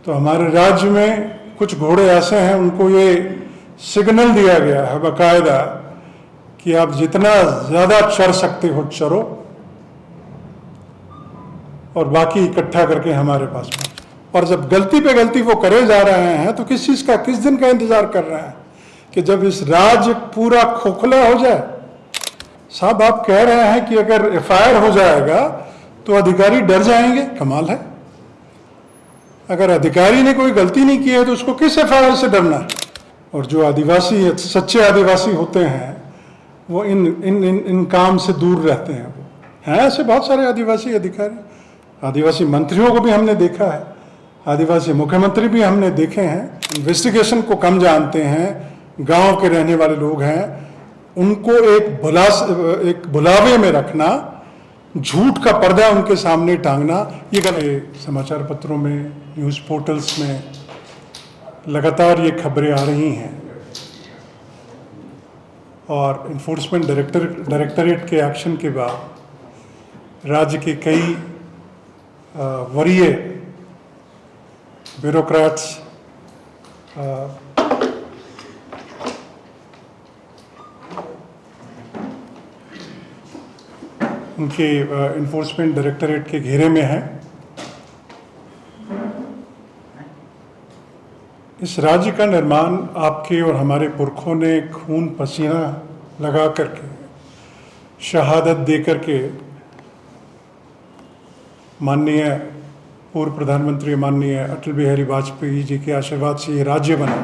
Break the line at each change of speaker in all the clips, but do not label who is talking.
तो हमारे राज्य में कुछ घोड़े ऐसे हैं, उनको ये सिग्नल दिया गया है बाकायदा कि आप जितना ज़्यादा चर सकते हो चरो और बाकी इकट्ठा करके हमारे पास पहुंचो। और जब गलती पे गलती वो करे जा रहे हैं तो किस चीज़ का, किस दिन का इंतजार कर रहे हैं कि जब इस राज्य पूरा खोखला हो जाए। साहब आप कह रहे हैं कि अगर एफआईआर हो जाएगा तो अधिकारी डर जाएंगे, कमाल है। अगर अधिकारी ने कोई गलती नहीं की है तो उसको किस एफआईआर से डरना है। और जो आदिवासी, सच्चे आदिवासी होते हैं, वो इन काम से दूर रहते हैं। वो हैं ऐसे बहुत सारे आदिवासी अधिकारी, आदिवासी मंत्रियों को भी हमने देखा है, आदिवासी मुख्यमंत्री भी हमने देखे हैं। इन्वेस्टिगेशन को कम जानते हैं, गांव के रहने वाले लोग हैं, उनको एक बुलावे में रखना, झूठ का पर्दा उनके सामने टांगना, ये समाचार पत्रों में, न्यूज़ पोर्टल्स में लगातार ये खबरें आ रही हैं। और इन्फोर्समेंट डायरेक्टरेट के एक्शन के बाद राज्य के कई वरीय ब्यूरोक्रेट्स उनके इन्फोर्समेंट डायरेक्टरेट के घेरे में हैं। इस राज्य का निर्माण आपके और हमारे पुरखों ने खून पसीना लगा करके, शहादत दे करके, माननीय पूर्व प्रधानमंत्री माननीय अटल बिहारी वाजपेयी जी के आशीर्वाद से ये राज्य बना।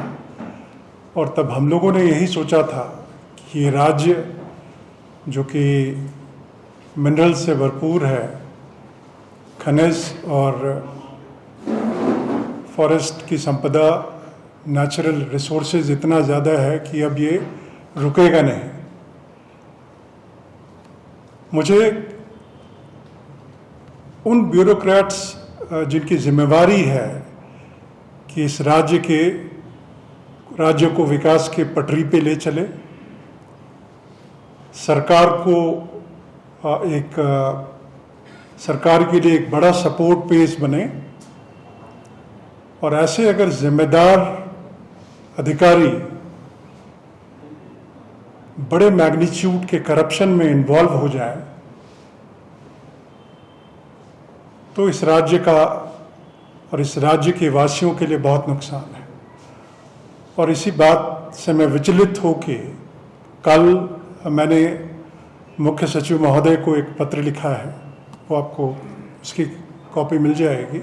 और तब हम लोगों ने यही सोचा था कि ये राज्य जो कि मिनरल से भरपूर है, खनिज और फॉरेस्ट की संपदा, नेचुरल रिसोर्सेज इतना ज़्यादा है कि अब ये रुकेगा नहीं। मुझे उन ब्यूरोक्रेट्स जिनकी जिम्मेवारी है कि इस राज्य को विकास के पटरी पे ले चले, सरकार के लिए एक बड़ा सपोर्ट पेश बने, और ऐसे अगर जिम्मेदार अधिकारी बड़े मैग्नीट्यूड के करप्शन में इन्वॉल्व हो जाए तो इस राज्य का और इस राज्य के वासियों के लिए बहुत नुकसान है। और इसी बात से मैं विचलित होके कल मैंने मुख्य सचिव महोदय को एक पत्र लिखा है, वो आपको उसकी कॉपी मिल जाएगी।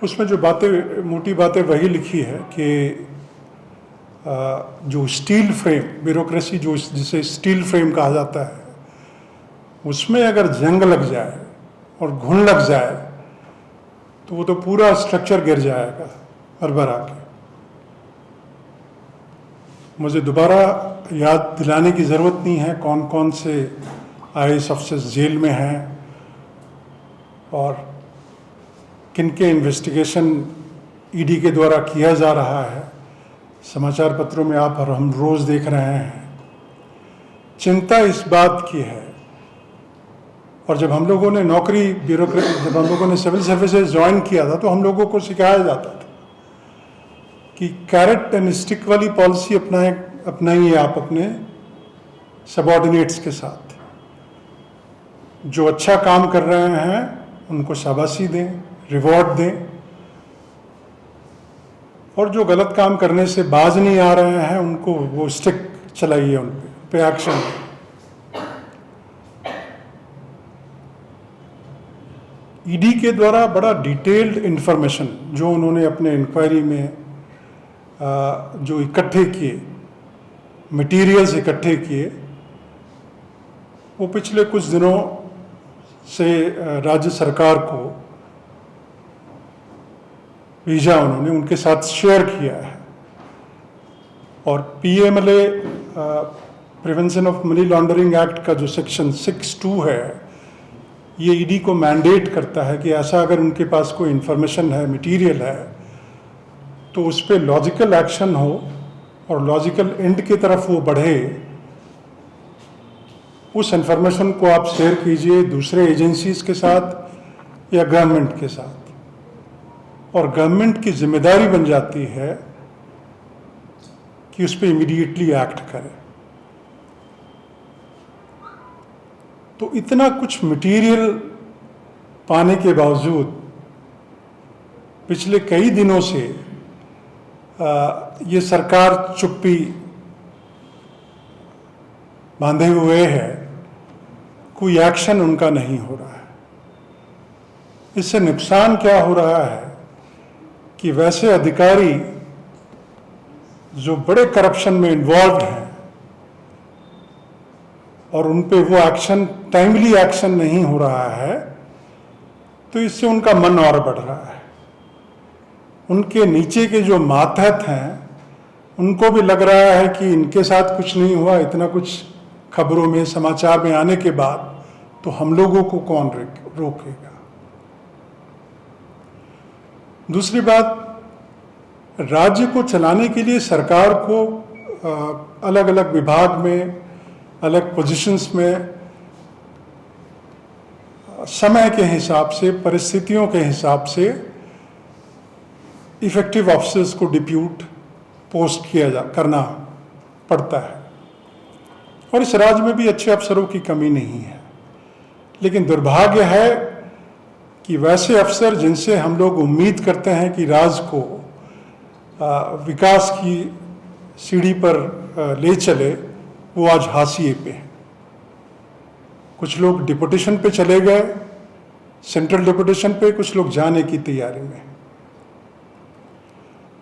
उसमें जो बातें, मोटी बातें वही लिखी है कि जो स्टील फ्रेम ब्यूरोक्रेसी, जो जिसे स्टील फ्रेम कहा जाता है, उसमें अगर जंग लग जाए और घुन लग जाए तो वो तो पूरा स्ट्रक्चर गिर जाएगा हरभरा के। मुझे दोबारा याद दिलाने की ज़रूरत नहीं है कौन कौन से IAS अफसर्स जेल में हैं और किनके इन्वेस्टिगेशन ED के द्वारा किया जा रहा है। समाचार पत्रों में आप और हम रोज़ देख रहे हैं। चिंता इस बात की है, और जब हम लोगों ने जब हम लोगों ने सिविल सर्विसेज ज्वाइन किया था तो हम लोगों को सिखाया जाता था कि कैरेट एंड स्टिक वाली पॉलिसी अपनाइए आप अपने सबऑर्डिनेट्स के साथ। जो अच्छा काम कर रहे हैं उनको शाबाशी दें, रिवॉर्ड दें, और जो गलत काम करने से बाज नहीं आ रहे हैं उनको वो स्टिक चलाइए, उन पे एक्शन। ED के द्वारा बड़ा डिटेल्ड इंफॉर्मेशन जो उन्होंने अपने इंक्वायरी में जो इकट्ठे किए, मटेरियल्स इकट्ठे किए, वो पिछले कुछ दिनों से राज्य सरकार को भेजा, उन्होंने उनके साथ शेयर किया है। और PMLA prevention of money laundering act का जो सेक्शन 6(2) है, ये ED को मैंडेट करता है कि ऐसा अगर उनके पास कोई इंफॉर्मेशन है, मटेरियल है, तो उस पर लॉजिकल एक्शन हो और लॉजिकल एंड की तरफ वो बढ़े। उस इंफॉर्मेशन को आप शेयर कीजिए दूसरे एजेंसीज के साथ या गवर्नमेंट के साथ। और गवर्नमेंट की जिम्मेदारी बन जाती है कि उस पर इमीडिएटली एक्ट करे। तो इतना कुछ मटेरियल पाने के बावजूद पिछले कई दिनों से ये सरकार चुप्पी बांधे हुए है, कोई एक्शन उनका नहीं हो रहा है। इससे नुकसान क्या हो रहा है कि वैसे अधिकारी जो बड़े करप्शन में इन्वॉल्व हैं और उन पे वो एक्शन, टाइमली एक्शन नहीं हो रहा है, तो इससे उनका मन और बढ़ रहा है। उनके नीचे के जो मातहत हैं उनको भी लग रहा है कि इनके साथ कुछ नहीं हुआ, इतना कुछ खबरों में, समाचार में आने के बाद तो हम लोगों को कौन रोकेगा। दूसरी बात, राज्य को चलाने के लिए सरकार को अलग अलग विभाग में, अलग पोजीशंस में समय के हिसाब से, परिस्थितियों के हिसाब से इफेक्टिव ऑफिसर्स को डिप्यूट पोस्ट करना पड़ता है। और इस राज्य में भी अच्छे अफसरों की कमी नहीं है, लेकिन दुर्भाग्य है कि वैसे अफसर जिनसे हम लोग उम्मीद करते हैं कि राज्य को विकास की सीढ़ी पर ले चले, वो आज हाशिए पे हैं। कुछ लोग डिपुटेशन पे चले गए, सेंट्रल डिपुटेशन पे, कुछ लोग जाने की तैयारी में।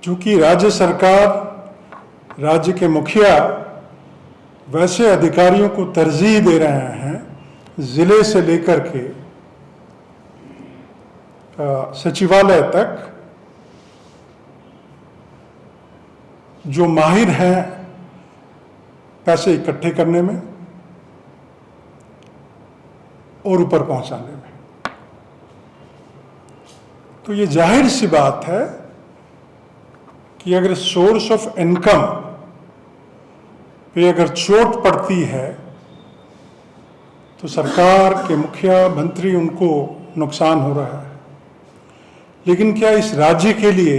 चूंकि राज्य सरकार, राज्य के मुखिया वैसे अधिकारियों को तरजीह दे रहे हैं जिले से लेकर के सचिवालय तक, जो माहिर हैं पैसे इकट्ठे करने में और ऊपर पहुंचाने में। तो ये जाहिर सी बात है कि अगर सोर्स ऑफ इनकम पे अगर चोट पड़ती है तो सरकार के मुखिया मंत्री, उनको नुकसान हो रहा है। लेकिन क्या इस राज्य के लिए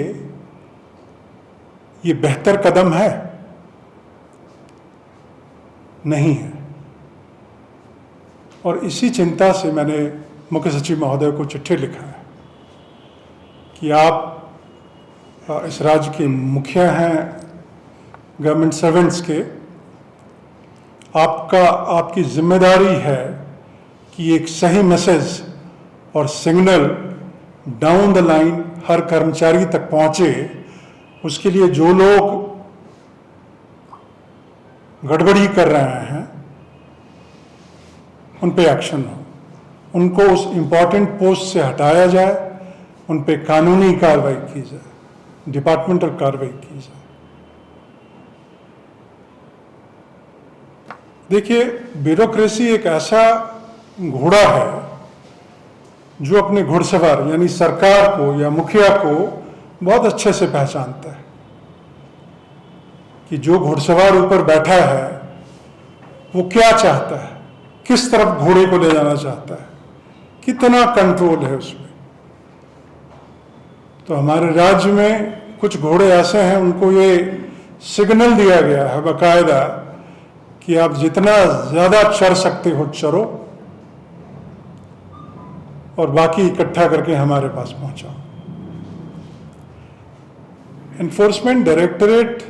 ये बेहतर कदम है? नहीं है। और इसी चिंता से मैंने मुख्य सचिव महोदय को चिट्ठी लिखा है कि आप इस राज्य के मुखिया हैं, गवर्नमेंट सर्वेंट्स के, आपकी जिम्मेदारी है कि एक सही मैसेज और सिग्नल डाउन द लाइन हर कर्मचारी तक पहुंचे। उसके लिए जो लोग गड़बड़ी कर रहे हैं उन पे एक्शन हो, उनको उस इम्पॉर्टेंट पोस्ट से हटाया जाए, उन पे कानूनी कार्रवाई की जाए, डिपार्टमेंटल कार्रवाई की जाए। देखिए, ब्यूरोक्रेसी एक ऐसा घोड़ा है जो अपने घुड़सवार यानी सरकार को या मुखिया को बहुत अच्छे से पहचानता है कि जो घुड़सवार ऊपर बैठा है वो क्या चाहता है, किस तरफ घोड़े को ले जाना चाहता है, कितना कंट्रोल है उसमें। तो हमारे राज्य में कुछ घोड़े ऐसे हैं, उनको ये सिग्नल दिया गया है बाकायदा कि आप जितना ज्यादा चढ़ सकते हो चढ़ो और बाकी इकट्ठा करके हमारे पास पहुंचाओ। एनफोर्समेंट डायरेक्टरेट,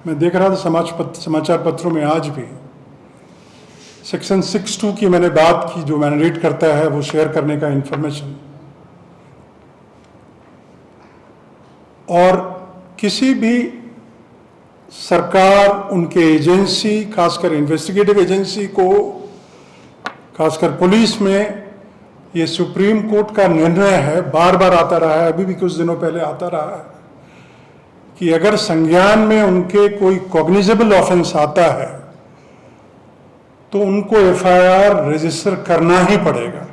मैं देख रहा था समाचार पत्रों में आज भी, सेक्शन 6(2) की मैंने बात की, जो मैंडेट करता है वो शेयर करने का इंफॉर्मेशन, और किसी भी सरकार, उनके एजेंसी, खासकर इन्वेस्टिगेटिव एजेंसी को, खासकर पुलिस में, ये सुप्रीम कोर्ट का निर्णय है, बार बार आता रहा है, अभी भी कुछ दिनों पहले आता रहा है, कि अगर संज्ञान में उनके कोई कॉग्निजेबल ऑफेंस आता है तो उनको एफआईआर रजिस्टर करना ही पड़ेगा।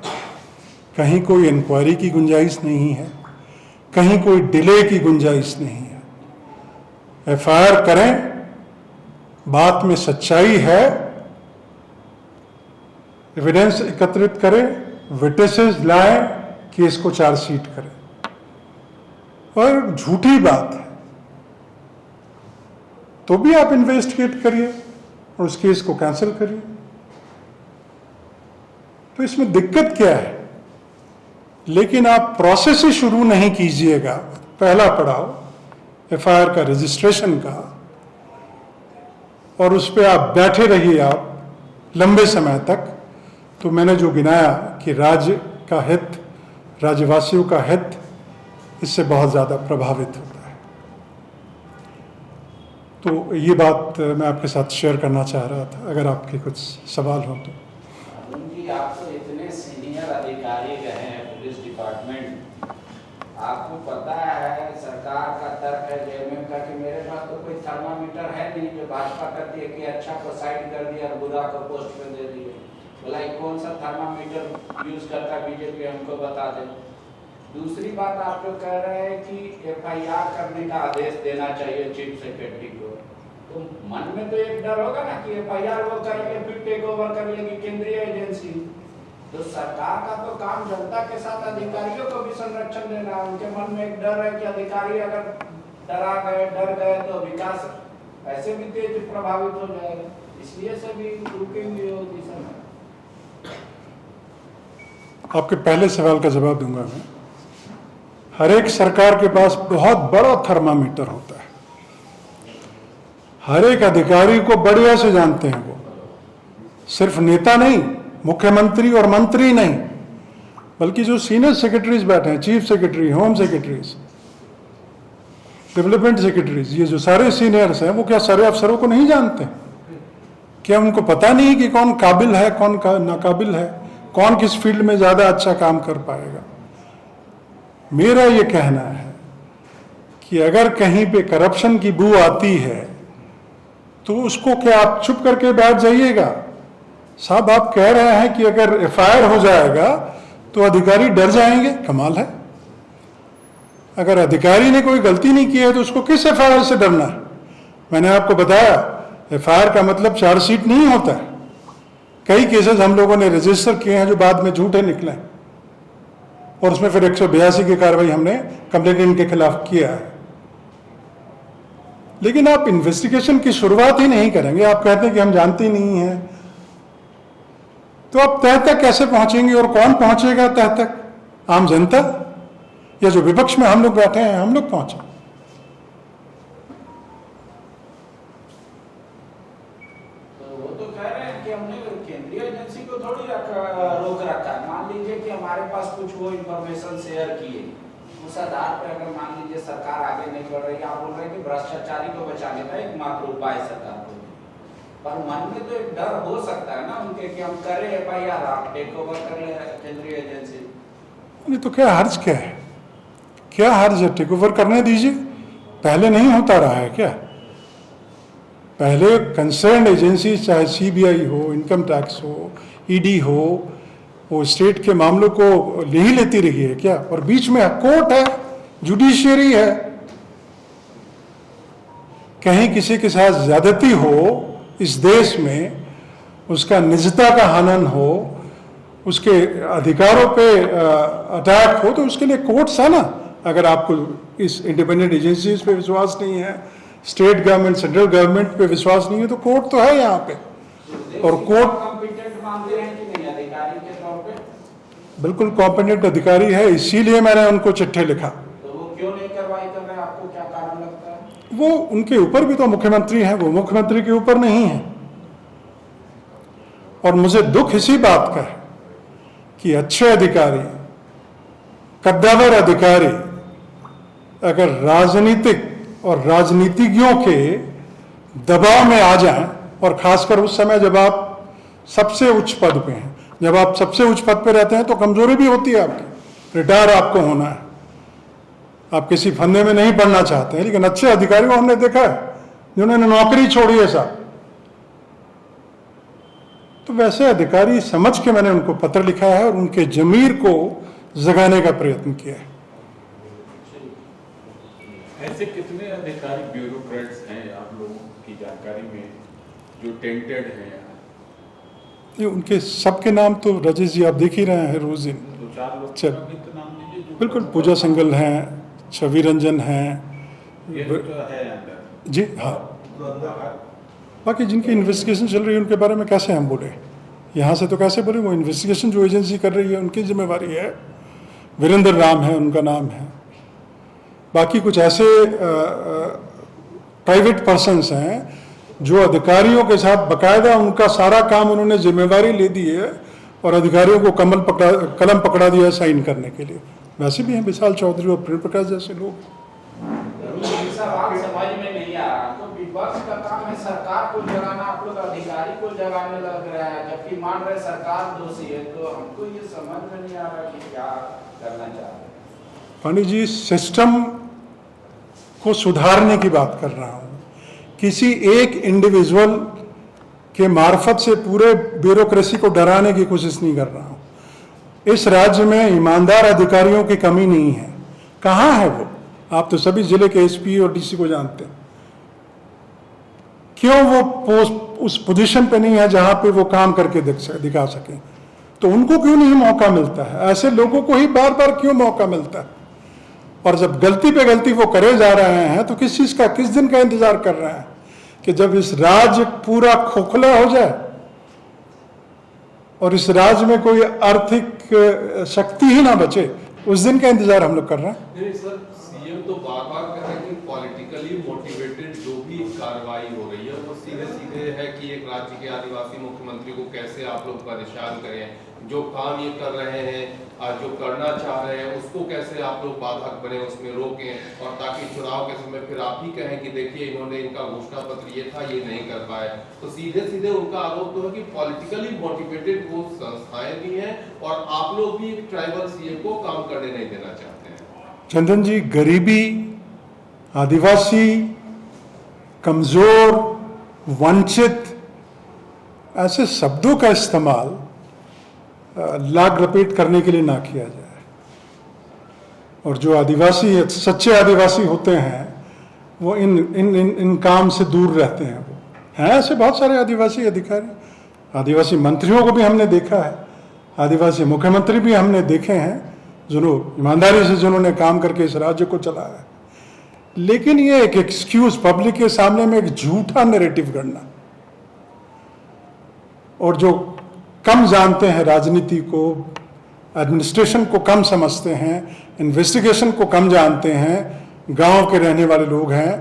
कहीं कोई इंक्वायरी की गुंजाइश नहीं है, कहीं कोई डिले की गुंजाइश नहीं है। एफआईआर करें, बात में सच्चाई है, एविडेंस एकत्रित करें, विटनेसेस लाएं, केस को चार्जशीट करें। और झूठी बात है तो भी आप इन्वेस्टिगेट करिए और उस केस को कैंसिल करिए। तो इसमें दिक्कत क्या है? लेकिन आप प्रोसेस ही शुरू नहीं कीजिएगा, पहला पड़ाव एफआईआर का रजिस्ट्रेशन का, और उस पर आप बैठे रहिए आप लंबे समय तक, तो मैंने जो गिनाया कि राज्य का हित, राज्यवासियों का हित इससे बहुत ज़्यादा प्रभावित होता है। तो ये बात मैं आपके साथ शेयर करना चाह रहा था, अगर आपके कुछ सवाल हो तो।
अरुण जी, आप तो इतने सीनियर अधिकारी रहे हैं पुलिस डिपार्टमेंट, आपको पता है सरकार का तर्क है जेएमएम का कि मेरे पास तो कोई थर्मामीटर है नहीं, जो भाजपा करती है कि अच्छा को साइड कर दिया और बुरा को पोस्ट में दे दिए। बोला कौन सा थर्मामीटर यूज करता बीजेपी, हमको बता दे। दूसरी बात आप जो कह रहे हैं कि एफआईआर करने का आदेश देना चाहिए चीफ सेक्रेटरी को, तो मन में तो एक डर होगा ना कि एफआईआर वो करेंगे फिर टेक ओवर कर लेगी केंद्रीय एजेंसी। तो सरकार का तो काम जनता के साथ अधिकारियों को भी संरक्षण देना है। उनके मन में एक डर है कि अधिकारी अगर डर गए तो विकास ऐसे भी तेज प्रभावित हो जाएगा, इसलिए से भी रुकेंगे वो दिशा में।
आपके पहले सवाल का जवाब दूंगा मैं। हर एक सरकार के पास बहुत बड़ा थर्मामीटर होता है, हर एक अधिकारी को बढ़िया से जानते हैं वो, सिर्फ नेता नहीं, मुख्यमंत्री और मंत्री नहीं, बल्कि जो सीनियर सेक्रेटरीज बैठे हैं, chief secretary, home secretaries, development secretaries, ये जो सारे सीनियर्स हैं, वो क्या सारे अफसरों को नहीं जानते? क्या उनको पता नहीं कि कौन काबिल है, कौन नाकाबिल है, कौन किस फील्ड में ज्यादा अच्छा काम कर पाएगा? मेरा ये कहना है कि अगर कहीं पे करप्शन की बू आती है तो उसको क्या आप चुप करके बैठ जाइएगा? साहब, आप कह रहे हैं कि अगर एफआईआर हो जाएगा तो अधिकारी डर जाएंगे? कमाल है। अगर अधिकारी ने कोई गलती नहीं की है तो उसको किस एफआईआर से डरना है? मैंने आपको बताया, एफआईआर का मतलब चार्जशीट नहीं होता है। कई केसेस हम लोगों ने रजिस्टर किए हैं जो बाद में झूठे निकले, और उसमें फिर 182 की कार्रवाई हमने कंप्लेनेंट के खिलाफ किया है। लेकिन आप इन्वेस्टिगेशन की शुरुआत ही नहीं करेंगे, आप कहते हैं कि हम जानते नहीं हैं, तो आप तह तक कैसे पहुंचेंगे? और कौन पहुंचेगा तह तक? आम जनता या जो विपक्ष में हम लोग बैठे हैं, हम लोग पहुंचे?
तो वो तो कह रहे हैं कि हमने केंद्रीय एजेंसी को थोड़ी रोक रखा है। मान लीजिए कि हमारे पास कुछ वो इंफॉर्मेशन शेयर किए, उस आधार पर अगर मान लीजिए सरकार आगे नहीं बढ़ रही, आप बोल रहे हैं कि भ्रष्टाचारी को बचाने का एकमात्र उपाय सरकार को, पर मन में तो एक डर हो सकता है ना उनके कि हम करें एफआईआर, आप टेक ओवर कर ले केंद्रीय एजेंसी।
नहीं तो क्या हर्ज क्या है? क्या हर्ज है? टेक ओवर करने दीजिए। पहले नहीं होता रहा है क्या? पहले कंसर्न एजेंसी, चाहे सीबीआई हो, इनकम टैक्स हो, ईडी हो, वो स्टेट के मामलों को ले ही लेती रही है क्या? और बीच में कोर्ट है, जुडिशियरी है। कहीं किसी के साथ ज्यादती हो इस देश में, उसका निजता का हनन हो, उसके अधिकारों पे अटैक हो, तो उसके लिए कोर्ट्स है ना। अगर आपको इस इंडिपेंडेंट एजेंसीज पे विश्वास नहीं है, स्टेट गवर्नमेंट, सेंट्रल गवर्नमेंट पे विश्वास नहीं है, तो कोर्ट तो है यहाँ पे। और कोर्ट
कॉम्पिटेंट मानते हैं कि नहीं अधिकारी के तौर पे?
बिल्कुल कॉम्पिटेंट अधिकारी है, इसीलिए मैंने उनको चिट्ठी लिखा।
तो वो क्यों नहीं कार्रवाई कर रहे, आपको क्या कारण लगता है?
वो उनके ऊपर भी तो मुख्यमंत्री हैं, वो मुख्यमंत्री के ऊपर नहीं है। और मुझे दुख इसी बात का है कि अच्छे अधिकारी, कद्दावर अधिकारी अगर राजनीतिक और राजनीतिज्ञों के दबाव में आ जाएं, और खासकर उस समय जब आप सबसे उच्च पद पे हैं, जब आप सबसे उच्च पद पे रहते हैं, तो कमजोरी भी होती है आपकी। रिटायर आपको होना है, आप किसी फंदे में नहीं पड़ना चाहते हैं, लेकिन अच्छे अधिकारियों को हमने देखा है जिन्होंने नौकरी छोड़ी है साहब। तो वैसे अधिकारी समझ के मैंने उनको पत्र लिखा है और उनके जमीर को जगाने का प्रयत्न किया है।
ऐसे कितने अधिकारी ब्यूरोक्रेट्स हैं आप लोगों की जानकारी में जो टेंटेड हैं?
ये उनके सबके नाम तो राजेश जी आप देख ही रहे हैं रोज दिन।
दो चार लोग
चल
का भी तो नाम लीजिए जो
बिल्कुल, पूजा सिंघल हैं, छवि रंजन हैं,
ये तो है अंदर।
जी हाँ, बाकी जिनकी इन्वेस्टिगेशन चल रही है उनके बारे में कैसे हम बोले, यहाँ से तो कैसे बोले, वो इन्वेस्टिगेशन जो एजेंसी कर रही है उनकी जिम्मेवारी है। वीरेंद्र राम है उनका नाम है, बाकी कुछ ऐसे प्राइवेट पर्सन्स हैं जो अधिकारियों के साथ बकायदा उनका सारा काम उन्होंने जिम्मेवारी ले दी है और अधिकारियों को कलम पकड़ा दिया है साइन करने के लिए। वैसे भी हैं विशाल चौधरी और प्रेम प्रकाश जैसे लोग।
बात समझ में नहीं आ रहा, तो विपक्ष का काम है सरकार को जगाना, आप लोग अधिकारी को जगाने लग रहे हैं, जबकि मान रहे सरकार दोषी है। तो हमको ये समझ में नहीं आ रहा कि क्या करना चाह रहे हैं।
पांडे जी, सिस्टम को सुधारने की बात कर रहा हूँ, किसी एक इंडिविजुअल के मार्फत से पूरे ब्यूरोक्रेसी को डराने की कोशिश नहीं कर रहा हूँ। इस राज्य में ईमानदार अधिकारियों की कमी नहीं है। कहाँ है वो? आप तो सभी जिले के एसपी और डीसी को जानते हैं। क्यों वो पोस्ट उस पोजीशन पे नहीं है जहां पे वो काम करके दिखा सके? तो उनको क्यों नहीं मौका मिलता है? ऐसे लोगों को ही बार बार क्यों मौका मिलता है? और जब गलती पे गलती वो करे जा रहे हैं तो किस चीज का, किस दिन का इंतजार कर रहे हैं कि जब इस राज्य पूरा खोखला हो जाए और इस राज्य में कोई आर्थिक शक्ति ही ना बचे, उस दिन का इंतजार हम लोग कर रहे हैं।
नहीं सर, सीएम तो बार बार कह रहे हैं कि पॉलिटिकली मोटिवेटेड जो भी कार्रवाई हो रही है वो सीधे सीधे है कि एक राज्य के आदिवासी मुख्यमंत्री को कैसे आप लोग परेशान करें, जो काम ये कर रहे हैं और जो करना चाह रहे हैं उसको कैसे आप लोग बाधक बने, उसमें रोकें, और ताकि चुनाव के समय फिर आप ही कहें कि देखिए इन्होंने इनका घोषणा पत्र ये था, ये नहीं कर पाए। तो सीधे सीधे उनका आरोप तो है कि पॉलिटिकली मोटिवेटेड वो संस्थाएं भी हैं और आप लोग भी ट्राइबल सीएम को काम करने नहीं देना चाहते हैं।
चंदन जी, गरीबी, आदिवासी, कमजोर, वंचित, ऐसे शब्दों का इस्तेमाल लाग लपेट करने के लिए ना किया जाए। और जो आदिवासी, सच्चे आदिवासी होते हैं वो इन काम से दूर रहते हैं। वो हैं ऐसे बहुत सारे आदिवासी अधिकारी, आदिवासी मंत्रियों को भी हमने देखा है, आदिवासी मुख्यमंत्री भी हमने देखे हैं जिन्होंने ईमानदारी से जिन्होंने काम करके इस राज्य को चलाया है। लेकिन ये एक एक्सक्यूज, पब्लिक के सामने में एक झूठा नैरेटिव गढ़ना, और जो कम जानते हैं राजनीति को, एडमिनिस्ट्रेशन को कम समझते हैं, इन्वेस्टिगेशन को कम जानते हैं, गांव के रहने वाले लोग हैं,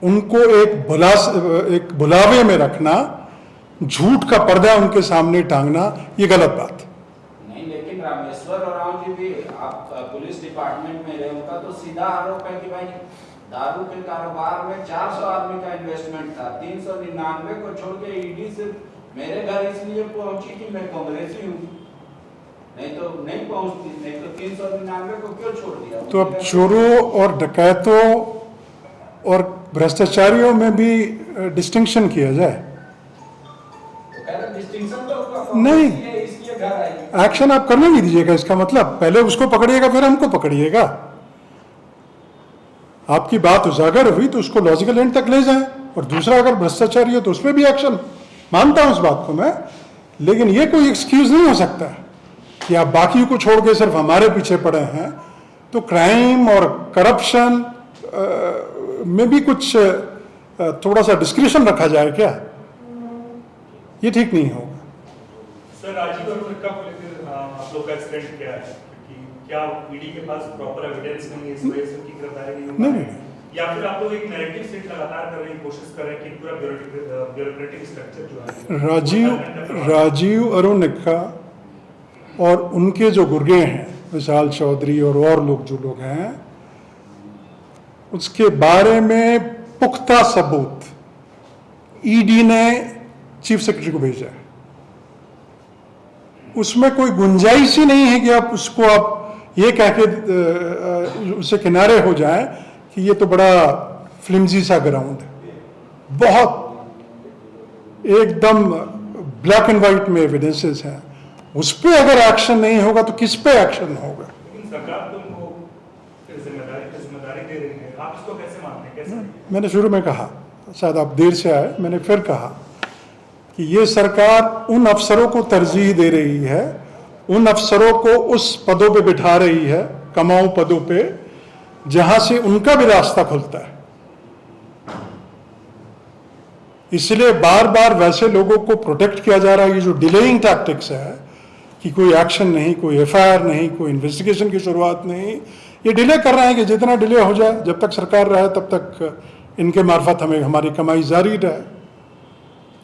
उनको एक बुलावे में रखना, झूठ का पर्दा उनके सामने टांगना, ये गलत बात।
नहीं, लेकिन रामेश्वर और राम जी भी आप पुलिस डिपार्टमेंट में रहे, उनका तो सीधा आरोप है कि भाई दारू के कारोबार में 400 आदमी का इन्वेस्टमेंट था, 399 को छोड़ के ईडी सिर्फ मेरे घर इसलिए पहुंची कि मैं कांग्रेसी हूँ, नहीं तो नहीं पहुंचती, नहीं तो 399 को क्यों छोड़ दिया?
तो अब चोरों और डकैतों और भ्रष्टाचारियों में भी डिस्टिंक्शन किया जाए?
तो डिस्टिंक्शन तो
नहीं,
इसलिए घर आई।
एक्शन आप करने नहीं दीजिएगा, इसका मतलब पहले उसको पकड़िएगा फिर हमको पकड़िएगा। आपकी बात उजागर हुई तो उसको लॉजिकल एंड तक ले जाएं, और दूसरा अगर भ्रष्टाचारी है तो उसमें भी एक्शन, मानता हूं उस बात को मैं, लेकिन ये कोई एक्सक्यूज नहीं हो सकता कि आप बाकी को छोड़ के सिर्फ हमारे पीछे पड़े हैं। तो क्राइम और करप्शन में भी कुछ थोड़ा सा डिस्क्रिशन रखा जाए क्या? ये ठीक नहीं होगा।
सर, राजीव और कब आप लोग का एक्सीडेंट क्या है? क्या ईडी के पास प्रॉपर एविडेंस नहीं है, इस वजह से उनकी गिरफ्तारी नहीं हो पा रही है? या फिर आप लोग एक नैरेटिव सेट लगातार करने की कोशिश कर रहे हैं कि पूरा ब्यूरोक्रेटिक स्ट्रक्चर जो है
राजीव अरुण एक्का और उनके जो गुर्गे हैं विशाल चौधरी और लोग जो लोग हैं, उसके बारे में पुख्ता सबूत ईडी ने चीफ सेक्रेटरी को भेजा है। उसमें कोई गुंजाइश ही नहीं है कि आप उसको आप ये कह के उससे किनारे हो जाए कि ये तो बड़ा फ्लिमजी सा ग्राउंड है। बहुत एकदम ब्लैक एंड व्हाइट में एविडेंसेस हैं, उस पर अगर एक्शन नहीं होगा तो किस पे एक्शन होगा?
लेकिन सरकार तो उनको जिम्मेदारी दे रही है, आप इसको कैसे मानते हैं? कैसे?
मैंने शुरू में कहा, शायद आप देर से आए, मैंने फिर कहा कि ये सरकार उन अफसरों को तरजीह दे रही है, उन अफसरों को उस पदों पे बिठा रही है, कमाऊ पदों पे, जहां से उनका भी रास्ता खुलता है। इसलिए बार बार वैसे लोगों को प्रोटेक्ट किया जा रहा है। ये जो डिलेइंग टैक्टिक्स है कि कोई एक्शन नहीं, कोई एफआईआर नहीं, कोई इन्वेस्टिगेशन की शुरुआत नहीं, ये डिले कर रहे हैं कि जितना डिले हो जाए, जब तक सरकार रहे तब तक इनके मार्फत हमें हमारी कमाई जारी रहे।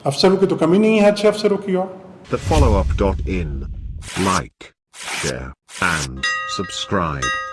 अफसरों की तो कमी नहीं है अच्छे अफसरों की। और
thefollowup.in. Like, share, and subscribe.